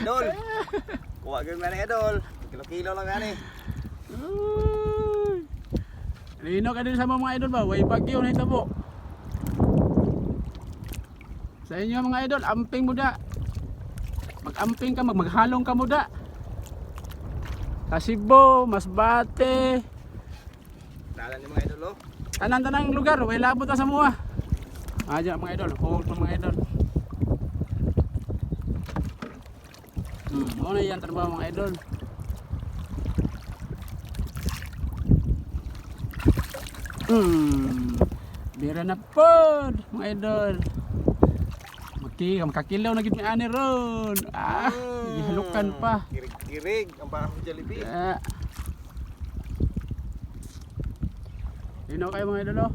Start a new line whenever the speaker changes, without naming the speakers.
idol. Kuha gyud man idol. Kilo-kilo lang gani.
Lino ka din sa mga idol ba? Way bagyo na hitabo. Sa inyo mga idol, amping mo da. Mag-amping ka, maghalong ka mo da. Sa Cebu, Masbate.
Dalan ni mga idol oh.
Tanan-tanang lugar, way labot na sa mua. Aja mga idol, hold pa mga idol. Muna yan trabaho mga idol. Bira na po mga idol. Makakilaw na gid ni ani ron. Gihalukan pa.
Kirig-kirig ang parang Jollibee.
Lino kayo mga idol oh.